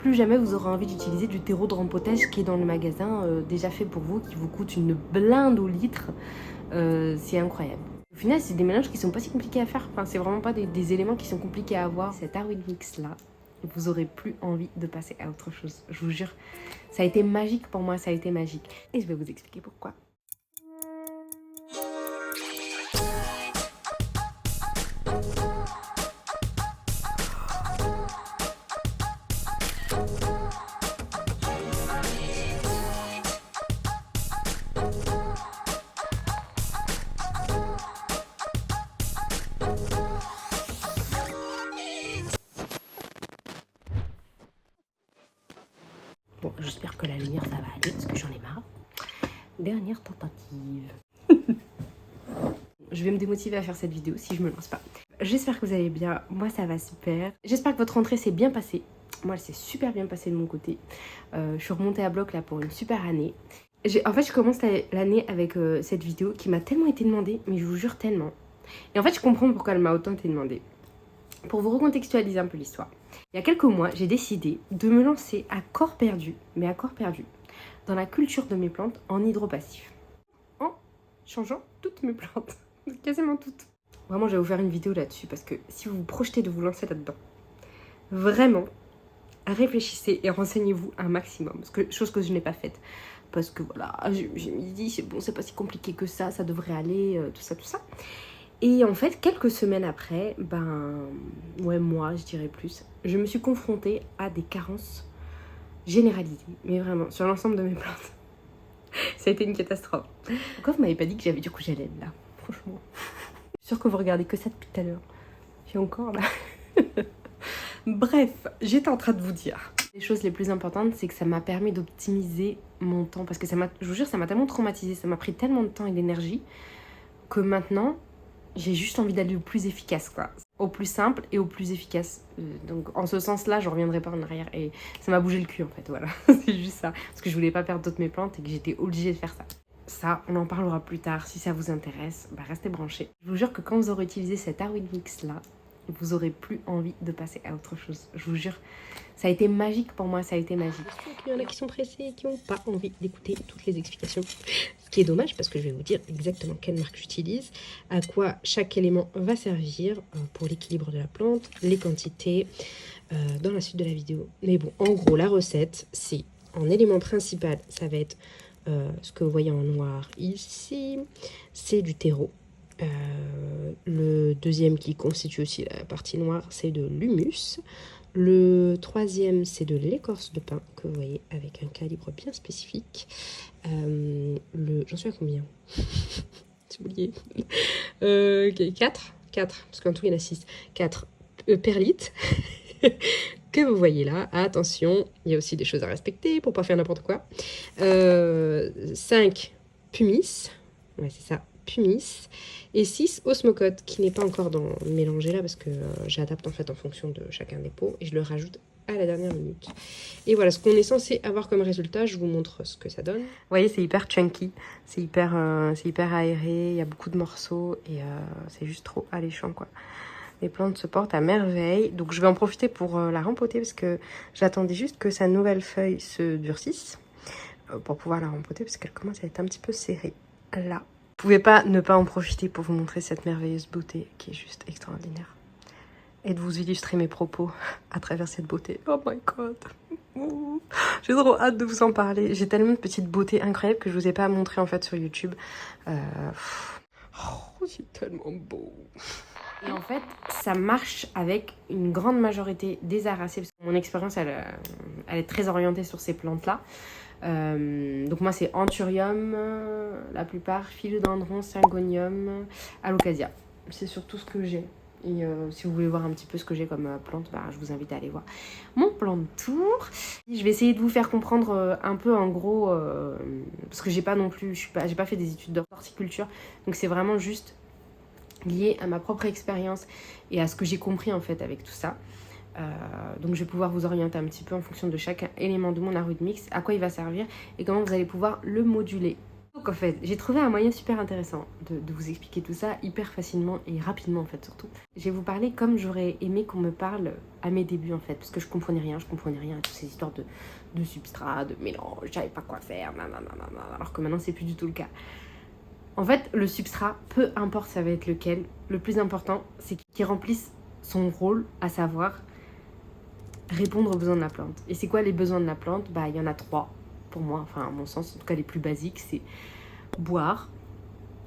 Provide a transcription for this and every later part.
Plus jamais vous aurez envie d'utiliser du terreau de rempotage qui est dans le magasin déjà fait pour vous, qui vous coûte une blinde au litre. C'est incroyable. Au final, c'est des mélanges qui sont pas si compliqués à faire. Enfin, c'est vraiment pas des éléments qui sont compliqués à avoir. Cet Arwin Mix là, vous aurez plus envie de passer à autre chose. Je vous jure, ça a été magique pour moi, ça a été magique. Et je vais vous expliquer pourquoi. Bon, j'espère que la lumière ça va aller parce que j'en ai marre. Dernière tentative. Je vais me démotiver à faire cette vidéo si je me lance pas. J'espère que vous allez bien, moi ça va super. J'espère que votre rentrée s'est bien passée. Moi elle s'est super bien passée de mon côté. Je suis remontée à bloc là pour une super année. En fait je commence l'année avec cette vidéo qui m'a tellement été demandée, mais je vous jure tellement. Et en fait je comprends pourquoi elle m'a autant été demandée. Pour vous recontextualiser un peu l'histoire. Il y a quelques mois, j'ai décidé de me lancer à corps perdu, mais à corps perdu, dans la culture de mes plantes en hydropassif. En changeant toutes mes plantes, quasiment toutes. Vraiment, je vais vous faire une vidéo là-dessus parce que si vous vous projetez de vous lancer là-dedans, vraiment, réfléchissez et renseignez-vous un maximum. Chose que je n'ai pas faite. Parce que voilà, je me dis, c'est bon, c'est pas si compliqué que ça devrait aller, tout ça, tout ça. Et en fait, quelques semaines après, moi je dirais plus, je me suis confrontée à des carences généralisées, mais vraiment, sur l'ensemble de mes plantes. Ça a été une catastrophe. Pourquoi vous m'avez pas dit que j'avais du rouge à lèvres là, franchement? Je suis sûre que vous regardez que ça depuis tout à l'heure. J'ai encore là. Bref, j'étais en train de vous dire. Les choses les plus importantes, c'est que ça m'a permis d'optimiser mon temps. Parce que je vous jure, ça m'a tellement traumatisée, ça m'a pris tellement de temps et d'énergie que maintenant, j'ai juste envie d'aller au plus efficace, quoi. Au plus simple et au plus efficace. Donc en ce sens-là, je reviendrai pas en arrière. Et ça m'a bougé le cul en fait, voilà. C'est juste ça. Parce que je voulais pas perdre toutes mes plantes et que j'étais obligée de faire ça. Ça, on en parlera plus tard. Si ça vous intéresse, restez branchés. Je vous jure que quand vous aurez utilisé cet Arwin Mix là, vous aurez plus envie de passer à autre chose. Je vous jure, ça a été magique pour moi, ça a été magique. Il y en a qui sont pressés et qui n'ont pas envie d'écouter toutes les explications. Ce qui est dommage parce que je vais vous dire exactement quelle marque j'utilise, à quoi chaque élément va servir pour l'équilibre de la plante, les quantités dans la suite de la vidéo. Mais bon, en gros, la recette, c'est en élément principal, ça va être ce que vous voyez en noir ici, c'est du terreau. Le deuxième qui constitue aussi la partie noire, c'est de l'humus. Le troisième, c'est de l'écorce de pin que vous voyez avec un calibre bien spécifique. J'en suis à combien? J'ai oublié. 4, parce qu'en tout il y en a 6. 4 perlites que vous voyez là. Attention, il y a aussi des choses à respecter pour pas faire n'importe quoi. 5 pumice, ouais c'est ça, pumice. Et 6 osmocote qui n'est pas encore mélangé là parce que j'adapte en fait en fonction de chacun des pots et je le rajoute à la dernière minute. Et voilà ce qu'on est censé avoir comme résultat. Je vous montre ce que ça donne. Vous voyez, c'est hyper chunky, c'est hyper aéré, il y a beaucoup de morceaux et c'est juste trop alléchant quoi. Les plantes se portent à merveille, donc je vais en profiter pour la rempoter parce que j'attendais juste que sa nouvelle feuille se durcisse pour pouvoir la rempoter parce qu'elle commence à être un petit peu serrée là. Je ne pouvais pas ne pas en profiter pour vous montrer cette merveilleuse beauté qui est juste extraordinaire. Et de vous illustrer mes propos à travers cette beauté. Oh my god. J'ai trop hâte de vous en parler. J'ai tellement de petites beautés incroyables que je vous ai pas montré en fait sur YouTube. C'est tellement beau. Et en fait, ça marche avec une grande majorité des aracées. Parce que mon expérience, elle est très orientée sur ces plantes-là. Donc moi c'est anthurium, la plupart, philodendron, syngonium, alocasia. C'est surtout ce que j'ai. Et si vous voulez voir un petit peu ce que j'ai comme plante, je vous invite à aller voir mon plan de tour. Je vais essayer de vous faire comprendre un peu en gros, parce que j'ai pas non plus, j'ai pas fait des études d'horticulture, donc c'est vraiment juste lié à ma propre expérience et à ce que j'ai compris en fait avec tout ça. Donc je vais pouvoir vous orienter un petit peu en fonction de chaque élément de mon Arwin Mix, à quoi il va servir et comment vous allez pouvoir le moduler Donc en fait, j'ai trouvé un moyen super intéressant de vous expliquer tout ça hyper facilement et rapidement en fait surtout. Je vais vous parler comme j'aurais aimé qu'on me parle à mes débuts en fait, parce que je comprenais rien à toutes ces histoires de substrat, de mélange, je savais pas quoi faire, nanana, alors que maintenant c'est plus du tout le cas. En fait, le substrat, peu importe ça va être lequel, le plus important c'est qu'il remplisse son rôle, à savoir répondre aux besoins de la plante. Et c'est quoi les besoins de la plante? Bah il y en a 3 pour moi, enfin à mon sens, en tout cas les plus basiques, c'est boire,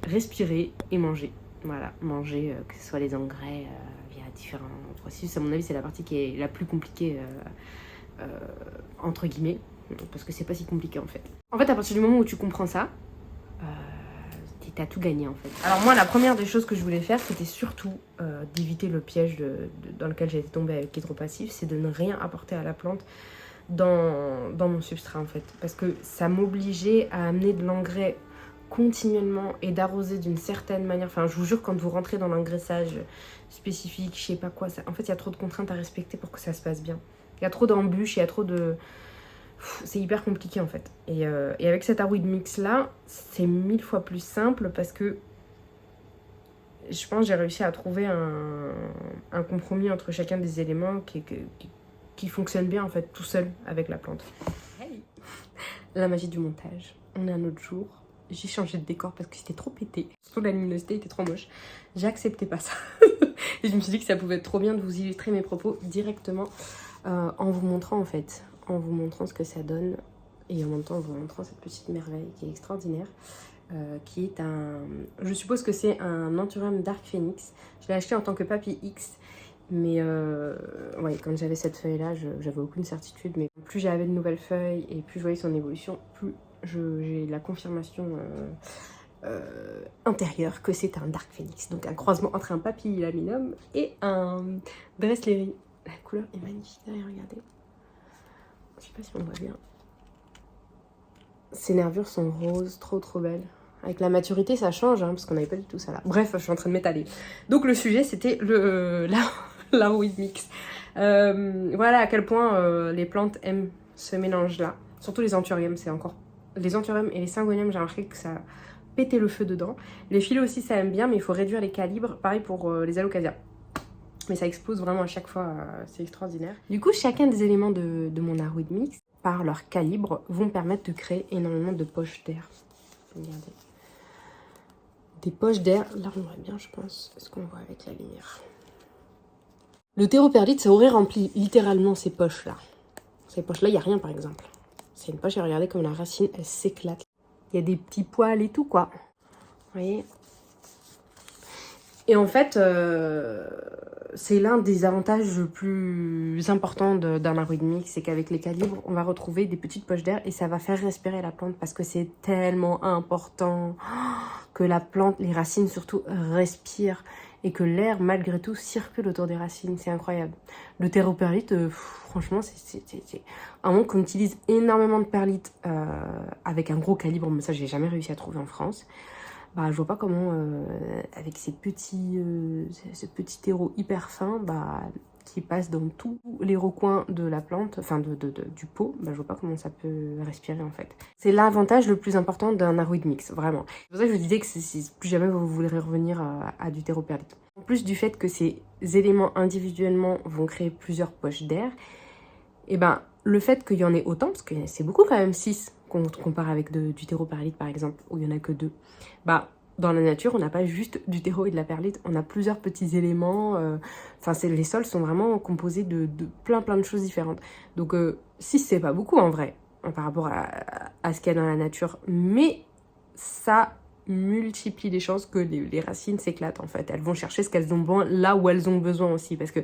respirer et manger. Voilà, manger, que ce soit les engrais via différents processus. À mon avis, c'est la partie qui est la plus compliquée, entre guillemets, parce que c'est pas si compliqué en fait. En fait, à partir du moment où tu comprends ça, t'as tout gagné en fait. Alors moi, la première des choses que je voulais faire, c'était surtout d'éviter le piège dans lequel j'ai été tombée avec Hydropassif, c'est de ne rien apporter à la plante dans mon substrat en fait. Parce que ça m'obligeait à amener de l'engrais continuellement et d'arroser d'une certaine manière. Enfin, je vous jure, quand vous rentrez dans l'engraissage spécifique, je sais pas quoi, ça... en fait, il y a trop de contraintes à respecter pour que ça se passe bien. Il y a trop d'embûches, il y a trop de... C'est hyper compliqué en fait. Et avec cet Arweed Mix là, c'est 1000 fois plus simple parce que je pense que j'ai réussi à trouver un compromis entre chacun des éléments qui fonctionne bien en fait tout seul avec la plante. Hey. La magie du montage. On est un autre jour. J'ai changé de décor parce que c'était trop pété. Surtout la luminosité était trop moche. J'acceptais pas ça. Et je me suis dit que ça pouvait être trop bien de vous illustrer mes propos directement en vous montrant en fait. En vous montrant ce que ça donne. Et en même temps en vous montrant cette petite merveille qui est extraordinaire. Qui est un... Je suppose que c'est un Anthurium Dark Phoenix. Je l'ai acheté en tant que Papy X. Mais ouais, quand j'avais cette feuille là, j'avais aucune certitude. Mais plus j'avais de nouvelles feuilles et plus je voyais son évolution, plus j'ai la confirmation intérieure que c'est un Dark Phoenix. Donc un croisement entre un Papillilaminum et un Dressleri. La couleur est magnifique, regardez. Je sais pas si on voit bien. Ces nervures sont roses, trop belles. Avec la maturité, ça change, hein, parce qu'on n'avait pas du tout ça là. Bref, je suis en train de m'étaler. Donc le sujet, c'était l'Arweed Mix. Voilà à quel point les plantes aiment ce mélange-là. Surtout les anthuriums, c'est encore... Les anthuriums et les syngoniums, j'ai remarqué que ça pétait le feu dedans. Les filets aussi, ça aime bien, mais il faut réduire les calibres. Pareil pour les alocasias. Mais ça explose vraiment à chaque fois, c'est extraordinaire. Du coup, chacun des éléments de mon Arweed Mix, par leur calibre, vont permettre de créer énormément de poches d'air. Regardez. Des poches d'air, là on voit bien je pense, ce qu'on voit avec la lumière. Le théroperlite, ça aurait rempli littéralement ces poches-là. Ces poches-là, il n'y a rien par exemple. C'est une poche et regardez comme la racine, elle s'éclate. Il y a des petits poils et tout quoi. Vous voyez? Et en fait, c'est l'un des avantages les plus importants d'un Arweed Mix, c'est qu'avec les calibres, on va retrouver des petites poches d'air et ça va faire respirer la plante parce que c'est tellement important que la plante, les racines surtout, respirent et que l'air, malgré tout, circule autour des racines. C'est incroyable. Le théroperlite, franchement, c'est un monde qu'on utilise énormément de perlite avec un gros calibre, mais ça, j'ai jamais réussi à trouver en France. Bah, je vois pas comment, avec ce petit terreau hyper fin, bah, qui passe dans tous les recoins de la plante, enfin du pot, bah, je vois pas comment ça peut respirer en fait. C'est l'avantage le plus important d'un Arweed Mix, vraiment. C'est pour ça que je vous disais que si plus jamais vous voudrez revenir à du théroperlite. En plus du fait que ces éléments individuellement vont créer plusieurs poches d'air, et ben le fait qu'il y en ait autant, parce que c'est beaucoup quand même 6 qu'on compare avec du théroperlite par exemple, où il n'y en a que 2, bah dans la nature on n'a pas juste du terreau et de la perlite, on a plusieurs petits éléments, les sols sont vraiment composés de plein de choses différentes. Donc 6 c'est pas beaucoup en vrai, par rapport à ce qu'il y a dans la nature, mais ça multiplie les chances que les racines s'éclatent en fait. Elles vont chercher ce qu'elles ont besoin là où elles ont besoin aussi, parce que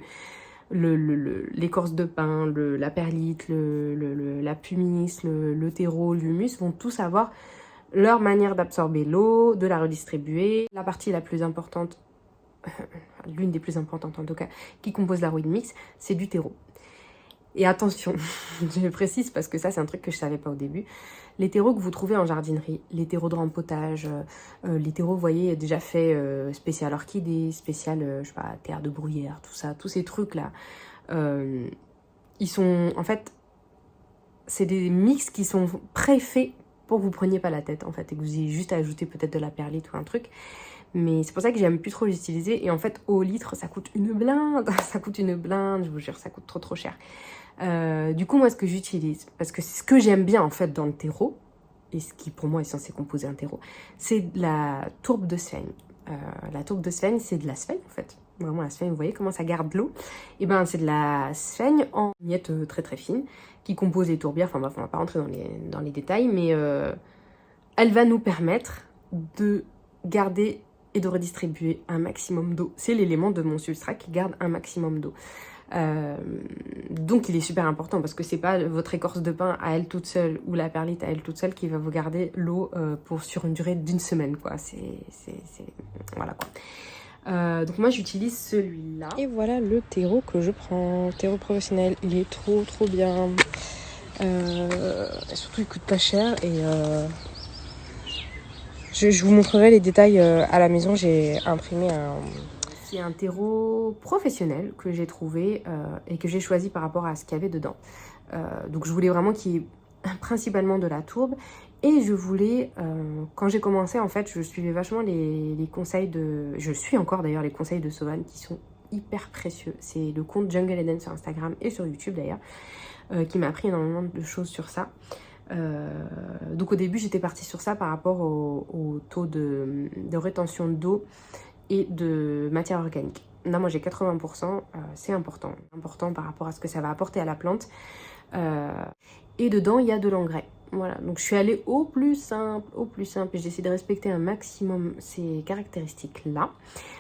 l'écorce de pin, la perlite, la pumice, le terreau, l'humus vont tous avoir leur manière d'absorber l'eau, de la redistribuer. La partie la plus importante, l'une des plus importantes en tout cas, qui compose l'Arweed Mix, c'est du terreau. Et attention, je le précise parce que ça c'est un truc que je savais pas au début, les terreaux que vous trouvez en jardinerie, les terreaux de rempotage, les terreaux, vous voyez, déjà faits spécial orchidée, spécial, je sais pas, terre de bruyère, tout ça, tous ces trucs-là, ils sont, en fait, c'est des mix qui sont préfaits pour que vous preniez pas la tête en fait et que vous ayez juste à ajouter peut-être de la perlite ou un truc. Mais c'est pour ça que j'aime plus trop l'utiliser. Et en fait, au litre, ça coûte une blinde. Ça coûte une blinde, je vous jure, ça coûte trop cher. Du coup, moi, ce que j'utilise, parce que c'est ce que j'aime bien en fait dans le terreau, et ce qui pour moi est censé composer un terreau, c'est la tourbe de sphène. La tourbe de sphène, c'est de la sphène en fait. Vraiment la sphène, vous voyez comment ça garde l'eau. Et ben c'est de la sphène en miettes très fines qui compose les tourbières. Enfin bref, on va pas rentrer dans les détails, mais elle va nous permettre de garder et de redistribuer un maximum d'eau. C'est l'élément de mon substrat qui garde un maximum d'eau. Donc il est super important parce que c'est pas votre écorce de pin à elle toute seule ou la perlite à elle toute seule qui va vous garder l'eau sur une durée d'1 semaine quoi. Voilà quoi. Donc moi j'utilise celui-là. Et voilà le terreau que je prends. Terreau professionnel, il est trop bien. Surtout il coûte pas cher et je vous montrerai les détails à la maison. J'ai imprimé c'est un terreau professionnel que j'ai trouvé et que j'ai choisi par rapport à ce qu'il y avait dedans. Donc je voulais vraiment qu'il y ait principalement de la tourbe. Et je voulais, quand j'ai commencé en fait, je suivais vachement les conseils de... Je suis encore d'ailleurs les conseils de Sauvane qui sont hyper précieux. C'est le compte Jungle Eden sur Instagram et sur YouTube d'ailleurs, qui m'a appris énormément de choses sur ça. Donc au début j'étais partie sur ça par rapport au taux de rétention d'eau et de matière organique. Là moi j'ai 80%, c'est important par rapport à ce que ça va apporter à la plante. Et dedans il y a de l'engrais. Voilà, donc je suis allée au plus simple et j'essaie de respecter un maximum ces caractéristiques là.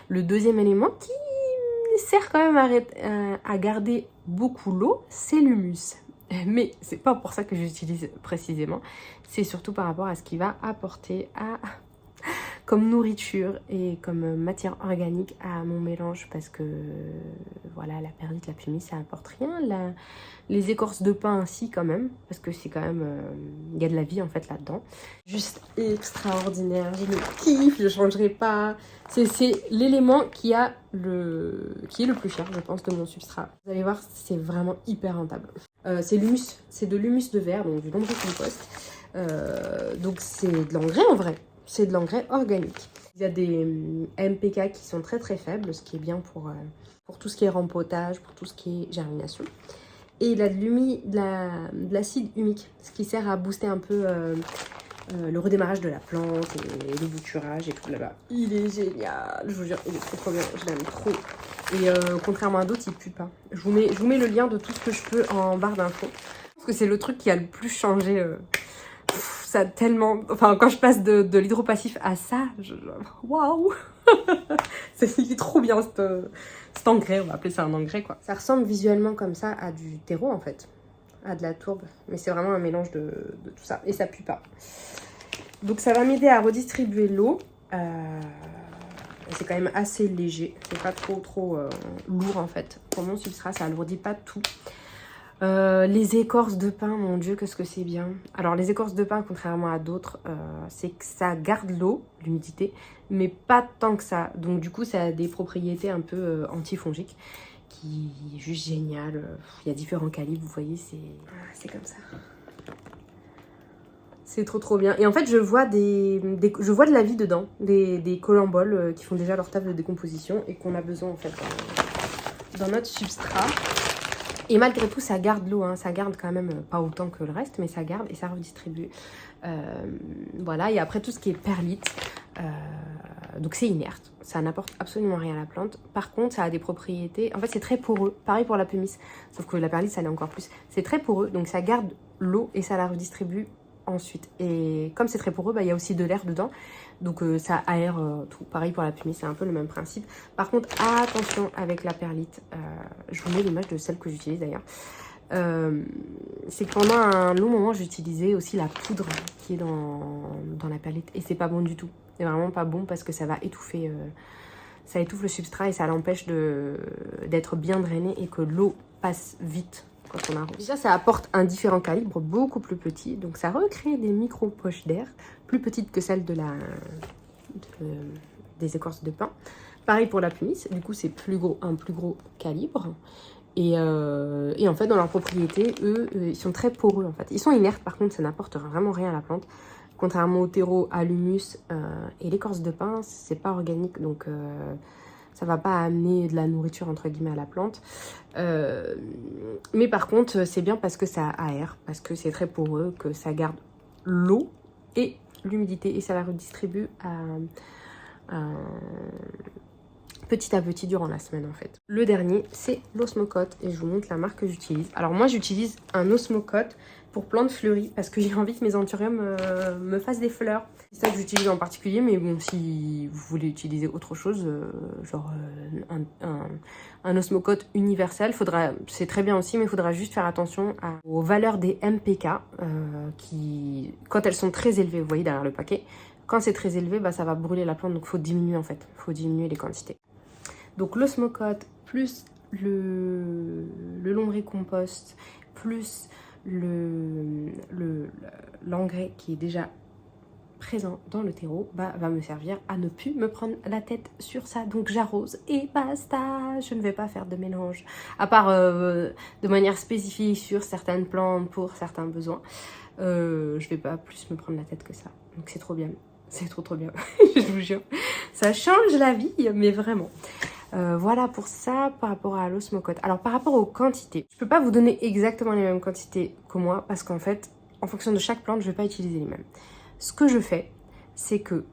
Le deuxième élément qui sert quand même à garder beaucoup l'eau, c'est l'humus. Mais c'est pas pour ça que j'utilise précisément, c'est surtout par rapport à ce qu'il va apporter comme nourriture et comme matière organique à mon mélange parce que voilà, la perlite, la pumice ça apporte rien, les écorces de pin ainsi quand même parce que c'est quand même il y a de la vie en fait là-dedans, juste extraordinaire, je le kiffe, je changerai pas, c'est l'élément qui est le plus cher je pense de mon substrat. Vous allez voir, c'est vraiment hyper rentable. C'est l'humus, c'est de l'humus de verre, donc du lombricompost, donc c'est de l'engrais en vrai. C'est de l'engrais organique. Il y a des MPK qui sont très faibles, ce qui est bien pour tout ce qui est rempotage, pour tout ce qui est germination. Et il a de l'acide humique, ce qui sert à booster un peu le redémarrage de la plante et le bouturage et tout là-bas. Il est génial, je vous jure, il est trop bien, je l'aime trop. Et contrairement à d'autres, il pue pas. Je vous mets le lien de tout ce que je peux en barre d'infos. Parce que c'est le truc qui a le plus changé... ça tellement... Enfin, quand je passe de l'hydropassif à ça, waouh. C'est trop bien cet engrais, on va appeler ça un engrais quoi. Ça ressemble visuellement comme ça à du terreau en fait, à de la tourbe. Mais c'est vraiment un mélange de tout ça. Et ça pue pas. Donc ça va m'aider à redistribuer l'eau. C'est quand même assez léger. C'est pas trop lourd en fait. Pour mon substrat, ça alourdit pas tout. Les écorces de pin, mon dieu, qu'est-ce que c'est bien. Alors les écorces de pin, contrairement à d'autres, c'est que ça garde l'eau, l'humidité, mais pas tant que ça. Donc du coup, ça a des propriétés un peu antifongiques, qui est juste génial. Il y a différents calibres, vous voyez, c'est comme ça. C'est trop bien. Et en fait, je vois je vois de la vie dedans, des colamboles qui font déjà leur table de décomposition et qu'on a besoin en fait dans notre substrat. Et malgré tout, ça garde l'eau, hein. Ça garde quand même pas autant que le reste, mais ça garde et ça redistribue. Voilà, et après tout ce qui est perlite, donc c'est inerte, ça n'apporte absolument rien à la plante. Par contre, ça a des propriétés, en fait c'est très poreux, pareil pour la pumice, sauf que la perlite ça l'est encore plus. C'est très poreux, donc ça garde l'eau et ça la redistribue ensuite. Et comme c'est très poreux, bah, y a aussi de l'air dedans, donc ça aère tout. Pareil pour la pumice, c'est un peu le même principe. Par contre, attention avec la perlite, je vous mets l'image de celle que j'utilise d'ailleurs. C'est que pendant un long moment, j'utilisais aussi la poudre qui est dans la perlite et c'est pas bon du tout. C'est vraiment pas bon parce que ça va étouffer, ça étouffe le substrat et ça l'empêche d'être bien drainé et que l'eau passe vite. Quand on arrose. Déjà, ça apporte un différent calibre, beaucoup plus petit. Donc, ça recrée des micro-poches d'air, plus petites que celles des écorces de pin. Pareil pour la pumice. Du coup, c'est un plus gros calibre. Et en fait, dans leurs propriétés, eux, ils sont très poreux. En fait. Ils sont inertes, par contre, ça n'apporte vraiment rien à la plante. Contrairement au terreau, à l'humus et l'écorce de pin, c'est pas organique, donc ça va pas amener de la nourriture entre guillemets à la plante. Mais par contre, c'est bien parce que ça aère, parce que c'est très poreux, que ça garde l'eau et l'humidité et ça la redistribue petit à petit durant la semaine en fait. Le dernier, c'est l'osmocote et je vous montre la marque que j'utilise. Alors moi, j'utilise un osmocote pour plantes fleuries parce que j'ai envie que mes anthuriums me fassent des fleurs. C'est ça que j'utilise en particulier, mais bon, si vous voulez utiliser autre chose, genre un osmocote universel, c'est très bien aussi, mais il faudra juste faire attention aux valeurs des MPK qui, quand elles sont très élevées, vous voyez derrière le paquet, quand c'est très élevé, bah, ça va brûler la plante, donc il faut diminuer en fait, il faut diminuer les quantités. Donc l'osmocote plus le lombricompost plus l'engrais qui est déjà présent dans le terreau va me servir à ne plus me prendre la tête sur ça. Donc j'arrose et basta, je ne vais pas faire de mélange. À part de manière spécifique sur certaines plantes pour certains besoins. Je vais pas plus me prendre la tête que ça. Donc c'est trop bien. C'est trop bien, je vous jure. Ça change la vie, mais vraiment. Voilà pour ça par rapport à l'osmocote. Alors par rapport aux quantités, je peux pas vous donner exactement les mêmes quantités que moi parce qu'en fait, en fonction de chaque plante, je vais pas utiliser les mêmes. Ce que je fais, c'est que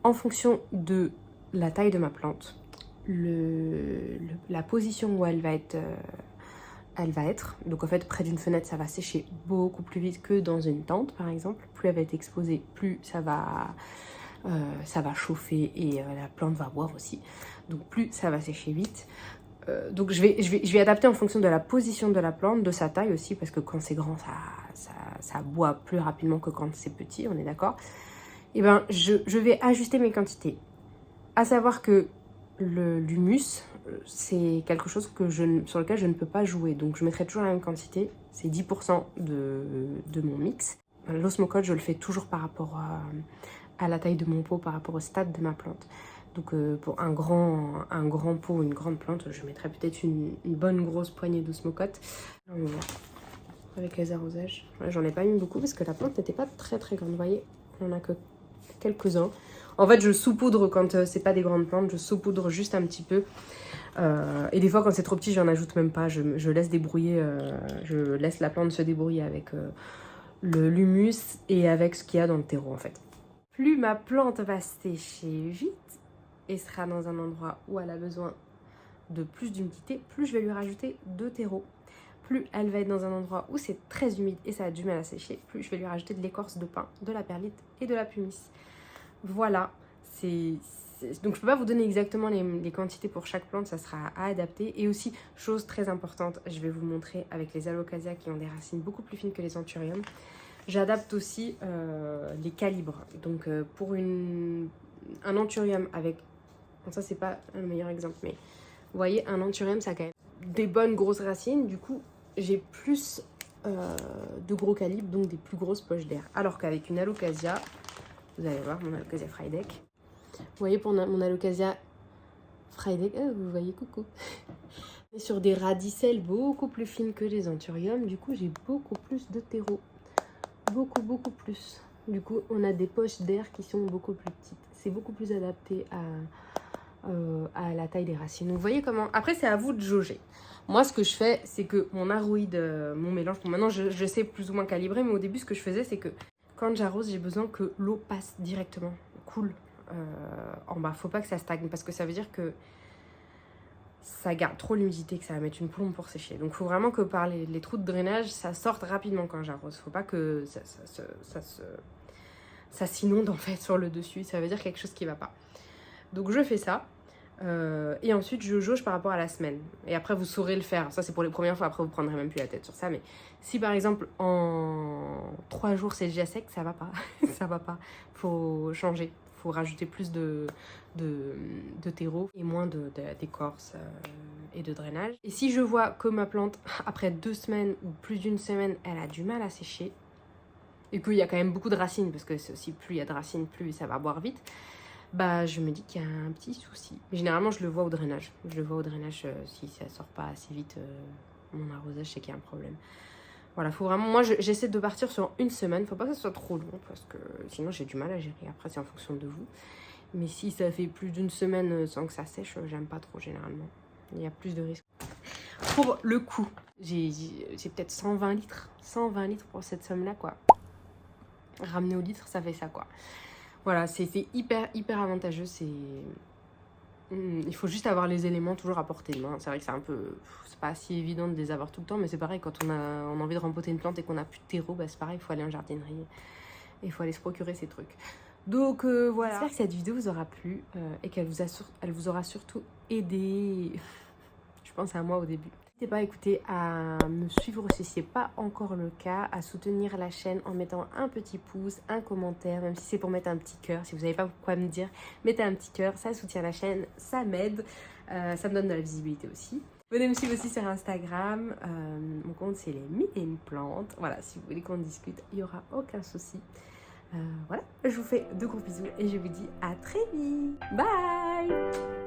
en fonction de la taille de ma plante, la position où elle va être, donc en fait près d'une fenêtre ça va sécher beaucoup plus vite que dans une tente par exemple. Plus elle va être exposée, plus ça va chauffer et la plante va boire aussi, donc plus ça va sécher vite. Donc je vais adapter en fonction de la position de la plante, de sa taille aussi, parce que quand c'est grand ça boit plus rapidement que quand c'est petit, on est d'accord. Et ben je vais ajuster mes quantités, à savoir que l'humus c'est quelque chose sur lequel je ne peux pas jouer, donc je mettrai toujours la même quantité, c'est 10% de mon mix. L'osmocote je le fais toujours par rapport à la taille de mon pot, par rapport au stade de ma plante. Donc pour un grand pot, une grande plante, je mettrais peut-être une bonne grosse poignée d'osmocote. On va voir avec les arrosages. J'en ai pas mis beaucoup parce que la plante n'était pas très grande, vous voyez, on en a que quelques-uns. En fait, je saupoudre quand c'est pas des grandes plantes, je saupoudre juste un petit peu. Et des fois, quand c'est trop petit, j'en ajoute même pas. Je laisse débrouiller, je laisse la plante se débrouiller avec l'humus et avec ce qu'il y a dans le terreau en fait. Plus ma plante va sécher vite et sera dans un endroit où elle a besoin de plus d'humidité, plus je vais lui rajouter de terreau. Plus elle va être dans un endroit où c'est très humide et ça a du mal à sécher, plus je vais lui rajouter de l'écorce de pin, de la perlite et de la pumice. Voilà, donc je peux pas vous donner exactement les quantités pour chaque plante, ça sera à adapter. Et aussi, chose très importante, je vais vous montrer avec les alocasias qui ont des racines beaucoup plus fines que les anthuriums, j'adapte aussi les calibres. Donc pour un anthurium avec, bon, ça c'est pas le meilleur exemple, mais vous voyez, un anthurium ça a quand même des bonnes grosses racines, du coup j'ai plus de gros calibres, donc des plus grosses poches d'air. Alors qu'avec une alocasia, vous allez voir mon alocasia Frydek, vous voyez pour mon alocasia Frydek, vous voyez, coucou. Et sur des radicelles beaucoup plus fines que les anthuriums, du coup j'ai beaucoup plus de terreau. Beaucoup plus. Du coup, on a des poches d'air qui sont beaucoup plus petites. C'est beaucoup plus adapté à la taille des racines. Donc, vous voyez comment... Après, c'est à vous de jauger. Moi, ce que je fais, c'est que mon aroïde, mon mélange... Bon, maintenant, je sais plus ou moins calibrer, mais au début, ce que je faisais, c'est que quand j'arrose, j'ai besoin que l'eau passe directement, coule en bas. Faut pas que ça stagne, parce que ça veut dire que ça garde trop l'humidité, que ça va mettre une plombe pour sécher. Donc il faut vraiment que par les trous de drainage, ça sorte rapidement quand j'arrose. Faut pas que ça s'inonde en fait sur le dessus. Ça veut dire quelque chose qui va pas. Donc je fais ça. Et ensuite je jauge par rapport à la semaine. Et après vous saurez le faire. Ça c'est pour les premières fois. Après vous prendrez même plus la tête sur ça. Mais si par exemple en 3 jours c'est déjà sec, ça va pas. Ça va pas. Faut changer. Faut rajouter plus de terreau et moins d'écorce et de drainage. Et si je vois que ma plante, après 2 semaines ou plus d'une semaine, elle a du mal à sécher, et qu'il y a quand même beaucoup de racines, parce que c'est aussi plus il y a de racines, plus ça va boire vite, bah je me dis qu'il y a un petit souci. Mais généralement je le vois au drainage. Je le vois au drainage si ça sort pas assez vite mon arrosage, c'est qu'il y a un problème. Voilà, faut vraiment... Moi, j'essaie de partir sur une semaine. Faut pas que ce soit trop long parce que sinon, j'ai du mal à gérer. Après, c'est en fonction de vous. Mais si ça fait plus d'une semaine sans que ça sèche, j'aime pas trop généralement. Il y a plus de risques. Pour le coup, j'ai peut-être 120 litres. 120 litres pour cette somme-là, quoi. Ramener au litre, ça fait ça, quoi. Voilà, c'est hyper avantageux. Il faut juste avoir les éléments toujours à portée de main. C'est vrai que c'est un peu... C'est pas si évident de les avoir tout le temps, mais c'est pareil, quand on a envie de rempoter une plante et qu'on n'a plus de terreau, bah c'est pareil, il faut aller en jardinerie. Et il faut aller se procurer ces trucs. Donc voilà. J'espère que cette vidéo vous aura plu et qu'elle vous aura surtout aidé. Je pense à moi au début. N'hésitez pas à écouter, à me suivre si ce n'est pas encore le cas, à soutenir la chaîne en mettant un petit pouce, un commentaire, même si c'est pour mettre un petit cœur. Si vous n'avez pas quoi me dire, mettez un petit cœur, ça soutient la chaîne, ça m'aide, ça me donne de la visibilité aussi. Venez me suivre aussi sur Instagram, mon compte c'est les Mille et une plantes. Voilà, si vous voulez qu'on discute, il n'y aura aucun souci. Voilà, je vous fais de gros bisous et je vous dis à très vite. Bye!